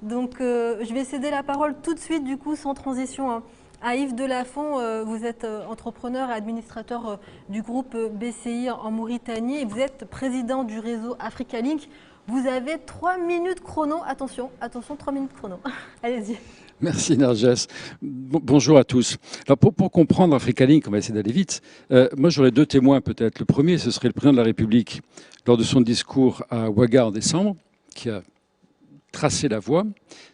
Donc, je vais céder la parole tout de suite, du coup, sans transition, hein, à Yves Delafont. Vous êtes entrepreneur et administrateur du groupe BCI en Mauritanie et vous êtes président du réseau Africa Link. Vous avez 3 minutes chrono. Attention, attention, 3 minutes chrono. Allez-y. Merci Narges. Bonjour à tous. Alors pour comprendre Africa Link, on va essayer d'aller vite. Moi j'aurais deux témoins peut-être. Le premier, ce serait le président de la République lors de son discours à Ouaga en décembre, qui a tracé la voie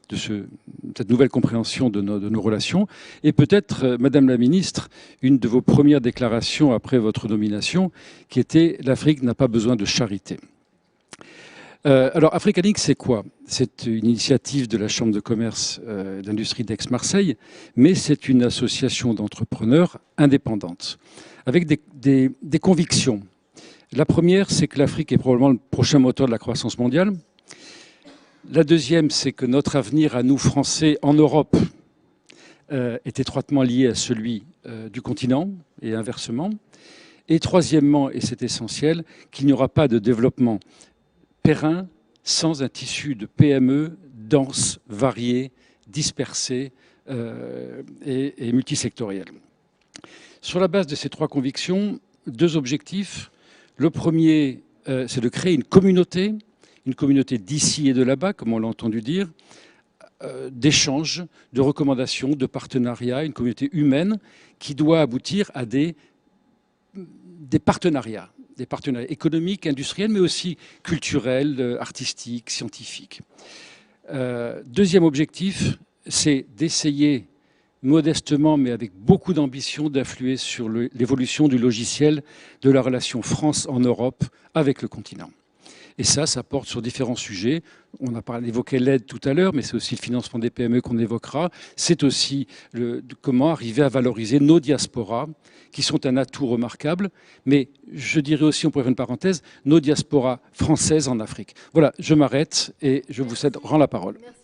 de cette nouvelle compréhension de nos relations. Et peut-être, Madame la Ministre, une de vos premières déclarations après votre nomination, qui était « L'Afrique n'a pas besoin de charité ». Alors, Africa Link, c'est quoi? C'est une initiative de la Chambre de commerce et d'industrie d'Aix-Marseille, mais c'est une association d'entrepreneurs indépendante, avec des convictions. La première, c'est que l'Afrique est probablement le prochain moteur de la croissance mondiale. La deuxième, c'est que notre avenir à nous, Français, en Europe, est étroitement lié à celui du continent et inversement. Et troisièmement, et c'est essentiel, qu'il n'y aura pas de développement périn sans un tissu de PME dense, varié, dispersé et multisectoriel. Sur la base de ces trois convictions, deux objectifs. Le premier, c'est de créer une communauté d'ici et de là-bas, comme on l'a entendu dire, d'échanges, de recommandations, de partenariats, une communauté humaine qui doit aboutir à des partenariats économiques, industriels, mais aussi culturels, artistiques, scientifiques. Deuxième objectif, c'est d'essayer modestement, mais avec beaucoup d'ambition, d'influer sur l'évolution du logiciel de la relation France en Europe avec le continent. Et ça porte sur différents sujets. On a évoqué l'aide tout à l'heure, mais c'est aussi le financement des PME qu'on évoquera. C'est aussi comment arriver à valoriser nos diasporas, qui sont un atout remarquable. Mais je dirais aussi, on pourrait faire une parenthèse, nos diasporas françaises en Afrique. Voilà, je m'arrête et je vous rends la parole. Merci.